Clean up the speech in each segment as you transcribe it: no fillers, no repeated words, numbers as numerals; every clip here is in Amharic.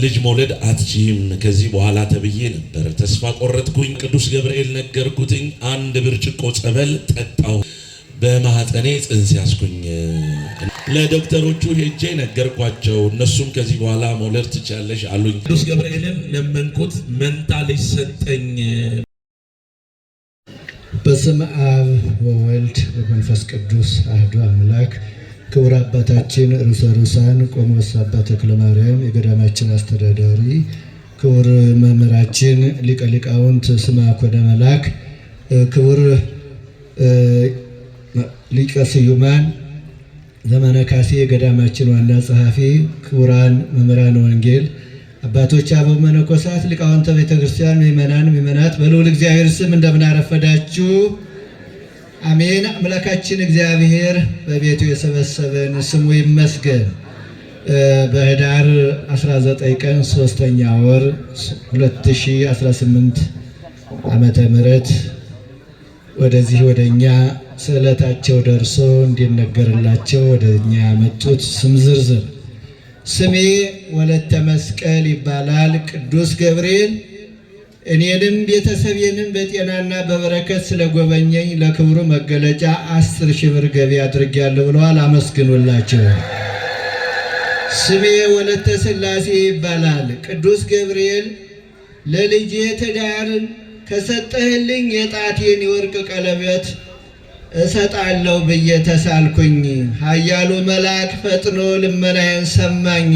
ልጅ መውለድ አትችይም ከዚህ በኋላ ተብዬ ነበር። ተስፋ ቆረጥኩኝ። ቅዱስ ገብርኤል ነገርኩትኝ። አንድ ብርጭቆ ጸበል ጠጣው። በማህፀኔ ጽንስ ያስኩኝ። ለዶክተሮቹ ሄጄ ነገርኳቸው። እነሱም ከዚህ በኋላ መውለድ ትቻለሽ አሉኝ። ቅዱስ ገብርኤልን ለመንኩት፣ መንታ ልጅ ሰጠኝ። በስመ አብ ወወልድ ወመንፈስ ቅዱስ አሐዱ አምላክ። ክቡር አባታችን ርዕሰ ርዕሳን ቆሞስ አባ ተክለ ማርያም የገዳማችን አስተዳዳሪ፣ ክቡር መምህራችን ሊቀ ሊቃውንት ስምዐ ኮነ መላክ፣ ክቡር ሊቀ ስዩማን ዘመነ ካሴ የገዳማችን ዋና ጸሐፊ፣ ክቡራን መምህራን ወንጌል፣ አባቶች፣ አበው መነኮሳት፣ ሊቃውንተ ቤተክርስቲያን፣ ምእመናት በልዑል እግዚአብሔር ስም እንደምን አረፈዳችሁ? አሜን። አምላካችን እግዚአብሔር በቤቱ የሰበሰበን ስሙ ይመስገን። በህዳር 19 ቀን 3ኛ ወር 2018 ዓመተ ምህረት ወደዚህ ወደኛ ስዕለታቸው ደርሶ እንዲነገርላቸው ወደኛ ያመጡት ስም ዝርዝር ስሜ ወለተ መስቀል ይባላል። ቅዱስ ገብርኤል እኔንም ቤተሰቤንም በጤናና በበረከት ስለጎበኘኝ ለክብሩ መገለጫ 10,000 ብር ገቢ አድርጌያለሁ ብለዋል። አመስግኑላቸው። ስሜ ወለተ ሥላሴ ይባላል። ቅዱስ ገብርኤል ለልጄ ትዳርን ከሰጠህልኝ የጣቴን የወርቅ ቀለበት እሰጣለሁ ብዬ ተሳልኩኝ። ኃያሉ መልአክ ፈጥኖ ልመናዬን ሰማኝ።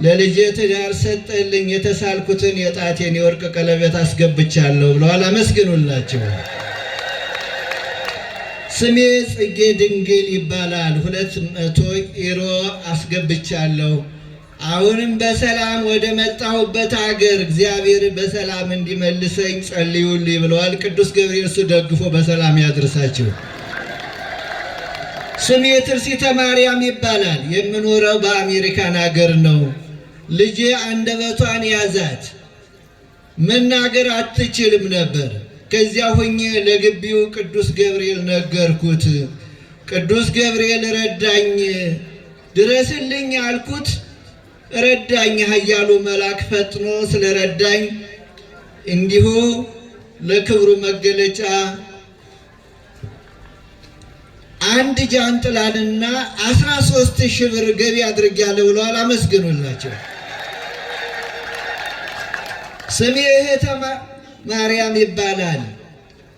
ለልጄ ትዳር ሰጠልኝ፣ የተሳልኩትን የጣቴን የወርቅ ቀለበት አስገብቻለሁ ብለዋል። አመስግኑላቸው። ስሜ ጽጌ ድንግል ይባላል። 200 ዩሮ አስገብቻለሁ። አሁንም በሰላም ወደ መጣሁበት ሀገር እግዚአብሔር በሰላም እንዲመልሰኝ ጸልዩልኝ ብለዋል። ቅዱስ ገብርኤል እሱ ደግፎ በሰላም ያድርሳችሁ። ስሜ ትርሲተ ማርያም ይባላል። የምኖረው በአሜሪካን ሀገር ነው። ልጄ አንደበቷን ያዛት፣ መናገር አትችልም ነበር። ከዚያ ሆኜ ለግቢው ቅዱስ ገብርኤል ነገርኩት። ቅዱስ ገብርኤል ረዳኝ። ድረስልኝ አልኩት፣ ረዳኝ። ኃያሉ መልአክ ፈጥኖ ስለረዳኝ እንዲሁ ለክብሩ መገለጫ አንድ ጃንጥላንና 13,000 ብር ገቢ አድርጌያለሁ ብለዋል። አመስግኑላቸው። ስሜ እህተ ማርያም ይባላል።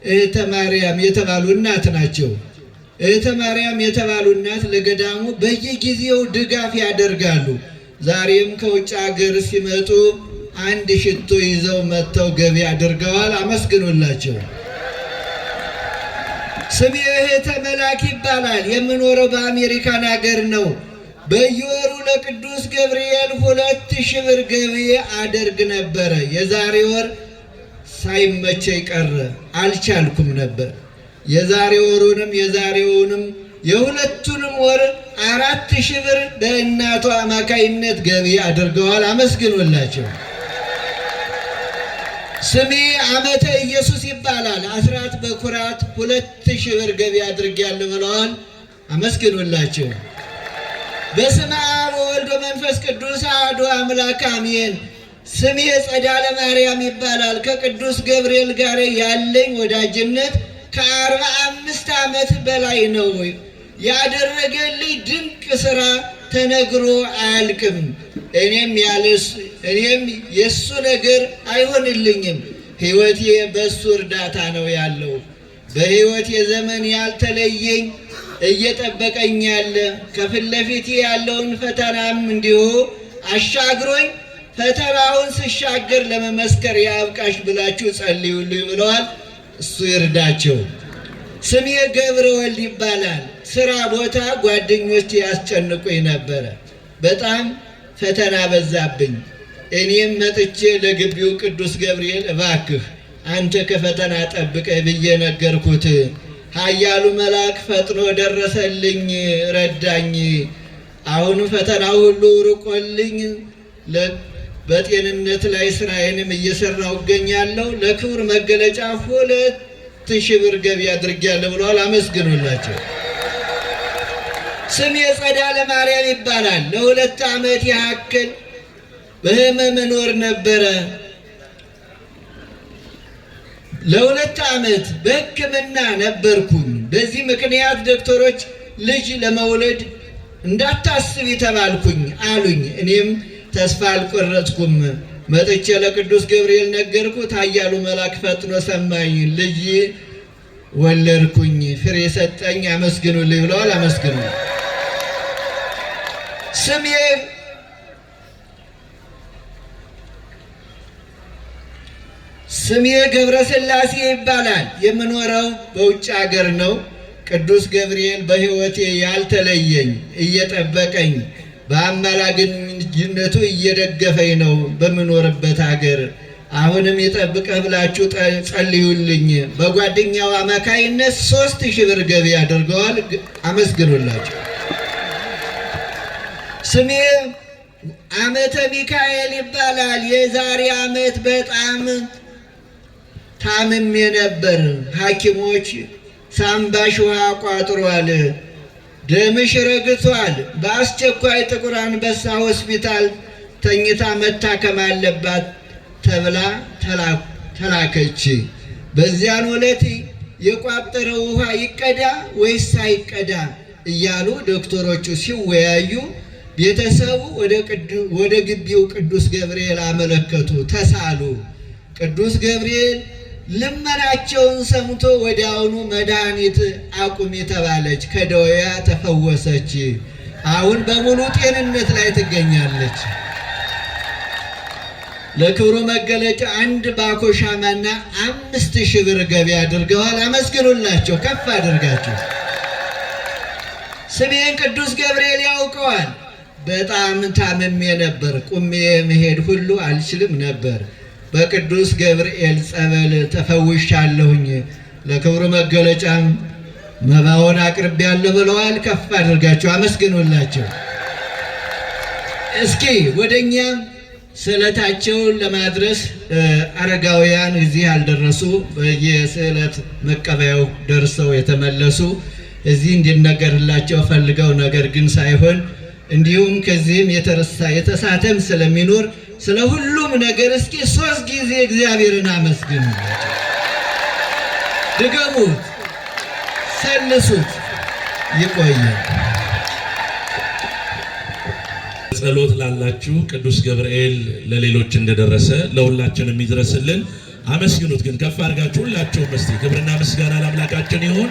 እህተ ማርያም የተባሉ እናት ናቸው። እህተ ማርያም የተባሉ እናት ለገዳሙ በየጊዜው ድጋፍ ያደርጋሉ። ዛሬም ከውጭ ሀገር ሲመጡ 1 ሽቶ ይዘው መጥተው ገቢ አድርገዋል። አመስግኑላቸው። ስሜ እህተ መላክ ይባላል። የምኖረው በአሜሪካን ሀገር ነው። በየወሩ ለቅዱስ ገብርኤል 2,000 ብር ገቢ አደርግ ነበረ። የዛሬ ወር ሳይመቸኝ ቀረ፣ አልቻልኩም ነበር። የዛሬ ወሩንም የዛሬውንም የሁለቱንም ወር 4,000 ብር በእናቷ አማካይነት ገቢ አድርገዋል። አመስግኑላቸው። ስሜ ዓመተ ኢየሱስ ይባላል። አስራት በኩራት 2,000 ብር ገቢ አድርጌያለሁ ብለዋል። አመስግኑላቸው። በስመ አብ ወወልድ ወመንፈስ ቅዱስ አሐዱ አምላክ አሜን። ስሜ ጸዳለ ማርያም ይባላል። ከቅዱስ ገብርኤል ጋር ያለኝ ወዳጅነት ከ45 ዓመት በላይ ነው። ያደረገልኝ ድንቅ ሥራ ተነግሮ አያልቅም። እኔም የእሱ ነገር አይሆንልኝም። ሕይወቴ በእሱ እርዳታ ነው ያለው። በሕይወቴ ዘመን ያልተለየኝ እየጠበቀኝ ያለ ከፊት ለፊቴ ያለውን ፈተናም እንዲሁ አሻግሮኝ ፈተናውን ስሻገር ለመመስከር ያብቃሽ ብላችሁ ጸልዩልኝ ብለዋል። እሱ ይርዳቸው። ስሜ ገብረ ወልድ ይባላል። ስራ ቦታ ጓደኞች ያስጨንቁኝ ነበረ። በጣም ፈተና በዛብኝ። እኔም መጥቼ ለግቢው ቅዱስ ገብርኤል እባክህ አንተ ከፈተና ጠብቀኝ ብዬ ነገርኩት። ኃያሉ መልአክ ፈጥኖ ደረሰልኝ፣ ረዳኝ። አሁን ፈተና ሁሉ ርቆልኝ በጤንነት ላይ ስራዬንም እየሰራሁ እገኛለሁ። ለክብር መገለጫ 2,000 ብር ገቢ አድርጌያለሁ ብለዋል። አመስግኑላቸው። ስሜ ጸዳለ ማርያም ይባላል። ለ2 ዓመት ያክል በህመም እኖር ነበረ። ለ2 ዓመት በሕክምና ነበርኩኝ። በዚህ ምክንያት ዶክተሮች ልጅ ለመውለድ እንዳታስብ ተባልኩኝ አሉኝ። እኔም ተስፋ አልቆረጥኩም። መጥቼ ለቅዱስ ገብርኤል ነገርኩት። ኃያሉ መልአክ ፈጥኖ ሰማኝ። ልጅ ወለድኩኝ፣ ፍሬ ሰጠኝ። አመስግኑልኝ ብለዋል። አመስግኑ። ስሜ ገብረ ሥላሴ ይባላል። የምኖረው በውጭ ሀገር ነው። ቅዱስ ገብርኤል በሕይወቴ ያልተለየኝ እየጠበቀኝ በአማላጅነቱ እየደገፈኝ ነው በምኖርበት ሀገር። አሁንም ይጠብቀህ ብላችሁ ጸልዩልኝ። በጓደኛው አማካይነት 3000 ብር ገቢ አድርገዋል። አመስግኑላቸው። ስሜ ዓመተ ሚካኤል ይባላል። የዛሬ ዓመት በጣም ታምሜ ነበር። ሐኪሞች ሳምባሽ ውሃ ቋጥሯል፣ ደምሽ ረግቷል፣ በአስቸኳይ ጥቁር አንበሳ ሆስፒታል ተኝታ መታከም አለባት ተብላ ተላከች። በዚያን ዕለት የቋጠረው ውሃ ይቀዳ ወይስ አይቀዳ እያሉ ዶክተሮቹ ሲወያዩ ቤተሰቡ ወደ ግቢው ቅዱስ ገብርኤል አመለከቱ፣ ተሳሉ። ቅዱስ ገብርኤል ልመናቸውን ሰምቶ ወዲያውኑ መድኃኒት አቁሚ ተባለች። ከደዌያ ተፈወሰች። አሁን በሙሉ ጤንነት ላይ ትገኛለች። ለክብሩ መገለጫ 1 ባኮ ሻማና 5000 ብር ገቢ አድርገዋል። አመስግኑላቸው ከፍ አድርጋቸው። ስሜን ቅዱስ ገብርኤል ያውቀዋል። በጣም ታምሜ ነበር። ቁሜ መሄድ ሁሉ አልችልም ነበር። በቅዱስ ገብርኤል ጸበል ተፈውሻለሁኝ። ለክብሩ መገለጫም መባውን አቅርቤያለሁ ብለዋል። ከፍ አድርጋቸው አመስግኑላቸው። እስኪ ወደኛ ስዕለታቸውን ለማድረስ አረጋውያን እዚህ ያልደረሱ በየስዕለት መቀበያው ደርሰው የተመለሱ እዚህ እንዲነገርላቸው ፈልገው ነገር ግን ሳይሆን እንዲሁም ከዚህም የተሳተም ስለሚኖር ስለ ሁሉም ነገር እስኪ 3 ጊዜ እግዚአብሔርን አመስግኑ። ድገሙት፣ ሰልሱት። ይቆያል። ጸሎት ላላችሁ ቅዱስ ገብርኤል ለሌሎች እንደደረሰ ለሁላችንም ይድረስልን። አመስግኑት ግን ከፍ አድርጋችሁ ሁላችሁም እስቲ ክብርና ምስጋና ለአምላካችን ይሁን።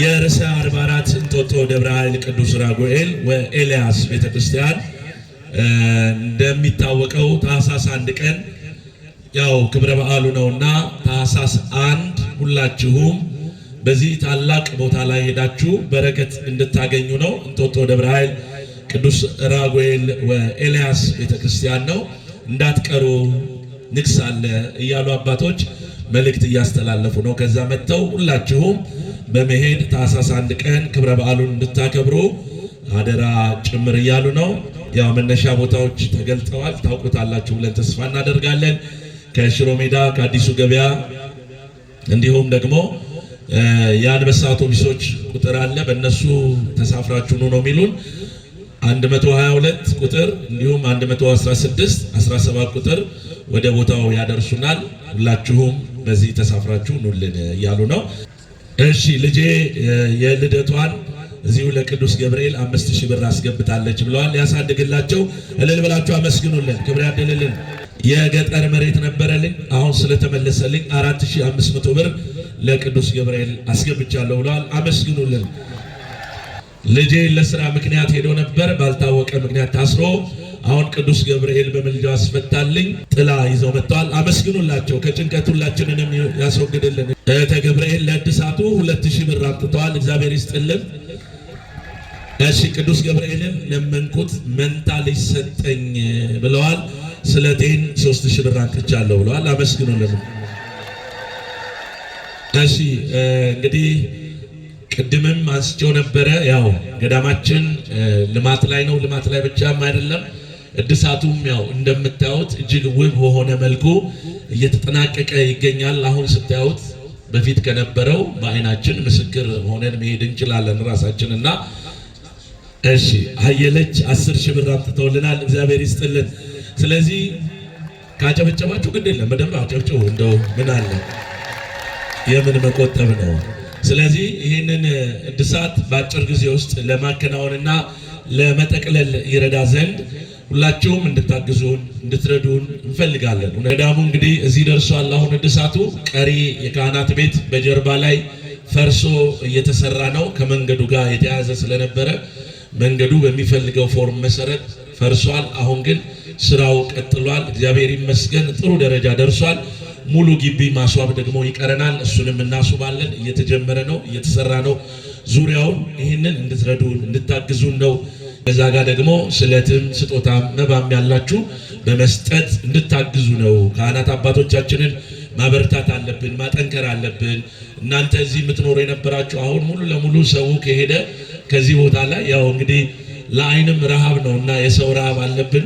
የርዕሰ አድባራት እንጦጦ ደብረ ኃይል ቅዱስ ራጉኤል ወኤልያስ ቤተክርስቲያን እንደሚታወቀው ታኅሳስ 1 ቀን ያው ክብረ በዓሉ ነውና ታኅሳስ 1 ሁላችሁም በዚህ ታላቅ ቦታ ላይ ሄዳችሁ በረከት እንድታገኙ ነው። እንጦጦ ደብረ ኃይል ቅዱስ ራጉኤል ወኤልያስ ቤተክርስቲያን ነው። እንዳትቀሩ ንግስ አለ እያሉ አባቶች መልእክት እያስተላለፉ ነው። ከዛ መጥተው ሁላችሁም በመሄድ ታኅሳስ 1 ቀን ክብረ በዓሉን እንድታከብሩ አደራ ጭምር እያሉ ነው። ያው መነሻ ቦታዎች ተገልጠዋል፣ ታውቁታላችሁ ብለን ተስፋ እናደርጋለን። ከሽሮ ሜዳ ከአዲሱ ገበያ እንዲሁም ደግሞ የአንበሳ አውቶቡሶች ቁጥር አለ። በእነሱ ተሳፍራችሁ ነው የሚሉን 122 ቁጥር እንዲሁም 116 17 ቁጥር ወደ ቦታው ያደርሱናል። ሁላችሁም በዚህ ተሳፍራችሁ ኑልን እያሉ ነው። እሺ ልጄ የልደቷን እዚሁ ለቅዱስ ገብርኤል 5000 ብር አስገብታለች ብለዋል። ያሳድግላቸው። እልል ብላችሁ አመስግኑልን። ክብር ያድልልን። የገጠር መሬት ነበረልኝ አሁን ስለተመለሰልኝ 4500 ብር ለቅዱስ ገብርኤል አስገብቻለሁ ብለዋል። አመስግኑልን። ልጄ ለስራ ምክንያት ሄዶ ነበር፣ ባልታወቀ ምክንያት ታስሮ አሁን ቅዱስ ገብርኤል በመልጃው አስፈታልኝ። ጥላ ይዘው መጥተዋል። አመስግኑላቸው። ከጭንቀት ሁላችንንም ያስወግድልን። ገብርኤል ለእድሳቱ 2000 ብር አምጥተዋል። እግዚአብሔር ይስጥልን። እሺ ቅዱስ ገብርኤልን ለመንኩት መንታ ልጅ ሰጠኝ ብለዋል። ስለቴን 3000 ብር አምጥቻለሁ ብለዋል። አመስግኑልን። እሺ እንግዲህ ቅድምም አንስቼው ነበረ። ያው ገዳማችን ልማት ላይ ነው። ልማት ላይ ብቻም አይደለም፣ እድሳቱም ያው እንደምታዩት እጅግ ውብ በሆነ መልኩ እየተጠናቀቀ ይገኛል። አሁን ስታዩት በፊት ከነበረው በአይናችን ምስክር ሆነን መሄድ እንችላለን ራሳችንና። እሺ አየለች 10000 ብር አምጥተውልናል። እግዚአብሔር ይስጥልን። ስለዚህ ካጨበጨባችሁ ግድ የለም በደንብ አጨብጭቡ። እንደው ምን አለ የምን መቆጠብ ነው። ስለዚህ ይህንን እድሳት በአጭር ጊዜ ውስጥ ለማከናወንና ለመጠቅለል ይረዳ ዘንድ ሁላችሁም እንድታግዙን እንድትረዱን እንፈልጋለን። ገዳሙ እንግዲህ እዚህ ደርሷል። አሁን እድሳቱ ቀሪ የካህናት ቤት በጀርባ ላይ ፈርሶ እየተሰራ ነው። ከመንገዱ ጋር የተያያዘ ስለነበረ መንገዱ በሚፈልገው ፎርም መሰረት ፈርሷል። አሁን ግን ስራው ቀጥሏል። እግዚአብሔር ይመስገን ጥሩ ደረጃ ደርሷል። ሙሉ ግቢ ማስዋብ ደግሞ ይቀረናል። እሱንም እናስውባለን። እየተጀመረ ነው፣ እየተሰራ ነው። ዙሪያውን ይህንን እንድትረዱን እንድታግዙን ነው። በዛ ጋር ደግሞ ስለትም ስጦታም መባም ያላችሁ በመስጠት እንድታግዙ ነው። ካህናት አባቶቻችንን ማበርታት አለብን፣ ማጠንከር አለብን። እናንተ እዚህ የምትኖሩ የነበራችሁ አሁን ሙሉ ለሙሉ ሰው ከሄደ ከዚህ ቦታ ላይ ያው እንግዲህ ለዓይንም ረሃብ ነውና የሰው ረሃብ አለብን።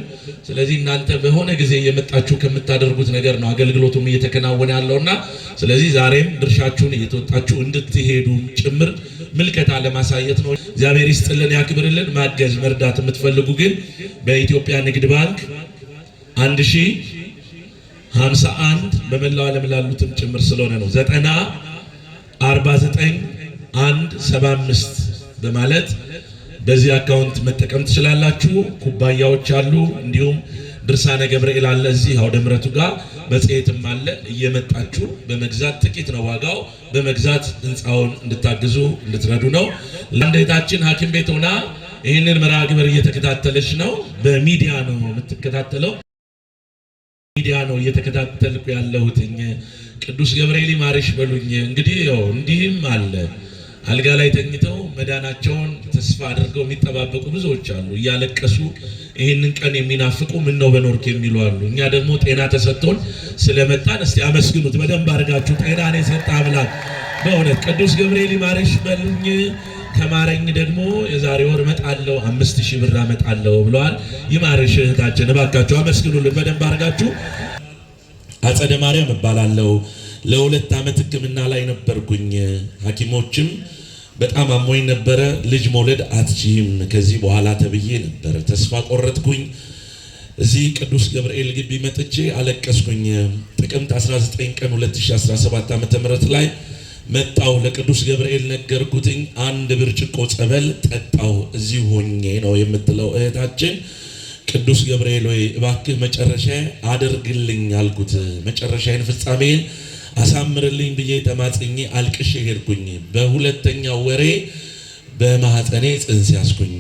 ስለዚህ እናንተ በሆነ ጊዜ እየመጣችሁ ከምታደርጉት ነገር ነው አገልግሎቱም እየተከናወነ ያለውና ስለዚህ ዛሬም ድርሻችሁን እየተወጣችሁ እንድትሄዱ ጭምር ምልከታ ለማሳየት ነው። እግዚአብሔር ይስጥልን፣ ያክብርልን። ማገዝ መርዳት የምትፈልጉ ግን በኢትዮጵያ ንግድ ባንክ 1051 በመላው ዓለም ላሉትም ጭምር ስለሆነ ነው 9049175 በማለት በዚህ አካውንት መጠቀም ትችላላችሁ። ኩባያዎች አሉ፣ እንዲሁም ድርሳነ ገብርኤል አለ እዚህ አውደ ምሕረቱ ጋር መጽሔትም አለ። እየመጣችሁ በመግዛት ጥቂት ነው ዋጋው፣ በመግዛት ህንፃውን እንድታግዙ እንድትረዱ ነው። ለአንደታችን ሐኪም ቤት ሆና ይህንን መርሃ ግብር እየተከታተለች ነው። በሚዲያ ነው የምትከታተለው። ሚዲያ ነው እየተከታተልኩ ያለሁት። ቅዱስ ገብርኤል ይማርሽ በሉኝ። እንግዲህ ያው እንዲህም አለ አልጋ ላይ ተኝተው መዳናቸውን ተስፋ አድርገው የሚጠባበቁ ብዙዎች አሉ። እያለቀሱ ይህንን ቀን የሚናፍቁ ምን ነው በኖርክ የሚሉ አሉ። እኛ ደግሞ ጤና ተሰጥቶን ስለመጣን እስቲ አመስግኑት በደንብ አድርጋችሁ። ጤናን የሰጠ አምላክ በእውነት ቅዱስ ገብርኤል ይማርሽ በሉኝ። ከማረኝ ደግሞ የዛሬ ወር እመጣለሁ 5000 ብር አመጣለሁ ብለዋል። ይማርሽ እህታችን፣ እባካችሁ አመስግኑልን በደንብ አድርጋችሁ። አጸደ ማርያም እባላለሁ። ለ2 ዓመት ሕክምና ላይ ነበርኩኝ። ሐኪሞችም በጣም አሞኝ ነበረ። ልጅ መውለድ አትችይም ከዚህ በኋላ ተብዬ ነበር። ተስፋ ቆረጥኩኝ። እዚህ ቅዱስ ገብርኤል ግቢ መጥቼ አለቀስኩኝ። ጥቅምት 19 ቀን 2017 ዓ.ም ላይ መጣው። ለቅዱስ ገብርኤል ነገርኩትኝ። 1 ብርጭቆ ጸበል ጠጣው። እዚህ ሆኜ ነው የምትለው እህታችን። ቅዱስ ገብርኤል ወይ እባክህ መጨረሻ አድርግልኝ አልኩት። መጨረሻዬን ፍጻሜን አሳምርልኝ ብዬ ተማጽኜ አልቅሼ ሄድኩኝ። በሁለተኛው ወሬ በማህፀኔ ጽንስ ያስኩኝ።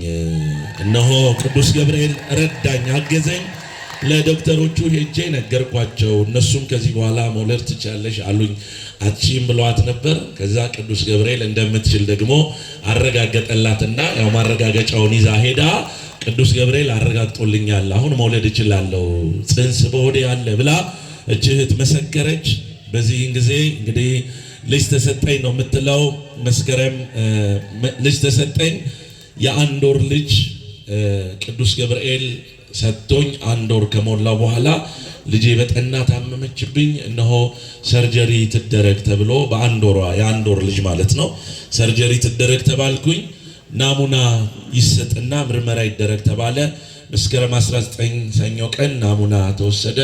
እነሆ ቅዱስ ገብርኤል ረዳኝ፣ አገዘኝ። ለዶክተሮቹ ሄጄ ነገርኳቸው። እነሱም ከዚህ በኋላ መውለድ ትቻለሽ አሉኝ። አትችይም ብለዋት ነበር። ከዛ ቅዱስ ገብርኤል እንደምትችል ደግሞ አረጋገጠላትና ያው ማረጋገጫውን ይዛ ሄዳ ቅዱስ ገብርኤል አረጋግጦልኛል፣ አሁን መውለድ እችላለሁ፣ ጽንስ በሆዴ ያለ ብላ እህት መሰከረች። በዚህን ጊዜ እንግዲህ ልጅ ተሰጠኝ ነው የምትለው። መስከረም ልጅ ተሰጠኝ። የ1 ወር ልጅ ቅዱስ ገብርኤል ሰጥቶኝ 1 ወር ከሞላው በኋላ ልጄ በጠና ታመመችብኝ። እነሆ ሰርጀሪ ትደረግ ተብሎ በ1 ወሯ የ1 ወር ልጅ ማለት ነው ሰርጀሪ ትደረግ ተባልኩኝ። ናሙና ይሰጥና ምርመራ ይደረግ ተባለ። መስከረም 19 ሰኞ ቀን ናሙና ተወሰደ።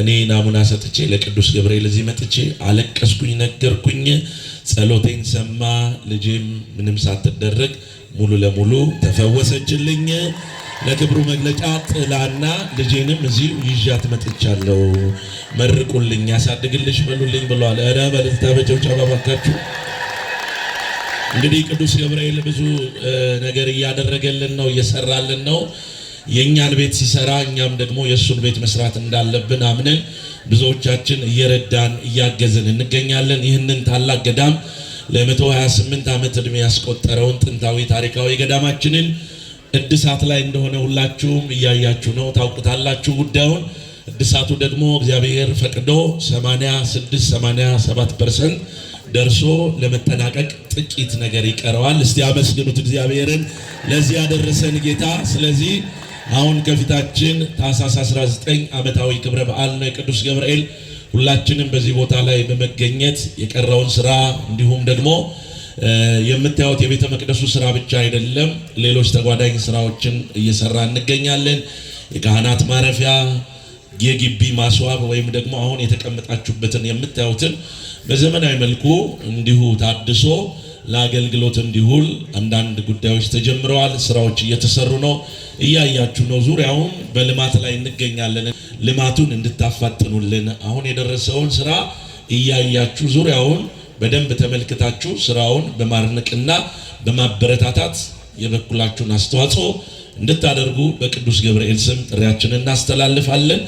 እኔ ናሙና ሰጥቼ ለቅዱስ ገብርኤል እዚህ መጥቼ አለቀስኩኝ፣ ነገርኩኝ። ጸሎቴን ሰማ። ልጄም ምንም ሳትደረግ ሙሉ ለሙሉ ተፈወሰችልኝ። ለክብሩ መግለጫ ጥላና ልጄንም እዚህ ይዣት መጥቻለሁ። መርቁልኝ፣ ያሳድግልሽ በሉልኝ ብሏል። ኧረ በልልታ በጭብጨባ ባካችሁ። እንግዲህ ቅዱስ ገብርኤል ብዙ ነገር እያደረገልን ነው፣ እየሰራልን ነው። የኛን ቤት ሲሰራ እኛም ደግሞ የሱን ቤት መስራት እንዳለብን አምነን ብዙዎቻችን እየረዳን እያገዝን እንገኛለን። ይህንን ታላቅ ገዳም ለ128 ዓመት ዕድሜ ያስቆጠረውን ጥንታዊ ታሪካዊ ገዳማችንን እድሳት ላይ እንደሆነ ሁላችሁም እያያችሁ ነው፣ ታውቁታላችሁ ጉዳዩን። እድሳቱ ደግሞ እግዚአብሔር ፈቅዶ 86-87% ደርሶ ለመጠናቀቅ ጥቂት ነገር ይቀረዋል። እስቲ አመስግኑት እግዚአብሔርን ለዚህ ያደረሰን ጌታ። ስለዚህ አሁን ከፊታችን ታኅሳስ 19 ዓመታዊ ክብረ በዓል ነው የቅዱስ ገብርኤል። ሁላችንም በዚህ ቦታ ላይ በመገኘት የቀረውን ስራ እንዲሁም ደግሞ የምታዩት የቤተ መቅደሱ ስራ ብቻ አይደለም፣ ሌሎች ተጓዳኝ ስራዎችን እየሰራ እንገኛለን። የካህናት ማረፊያ የግቢ ማስዋብ ወይም ደግሞ አሁን የተቀመጣችሁበትን የምታዩትን በዘመናዊ መልኩ እንዲሁ ታድሶ ለአገልግሎት እንዲውል አንዳንድ ጉዳዮች ተጀምረዋል። ስራዎች እየተሰሩ ነው፣ እያያችሁ ነው። ዙሪያውን በልማት ላይ እንገኛለን። ልማቱን እንድታፋጥኑልን አሁን የደረሰውን ስራ እያያችሁ ዙሪያውን በደንብ ተመልክታችሁ ስራውን በማድነቅና በማበረታታት የበኩላችሁን አስተዋጽኦ እንድታደርጉ በቅዱስ ገብርኤል ስም ጥሪያችንን እናስተላልፋለን።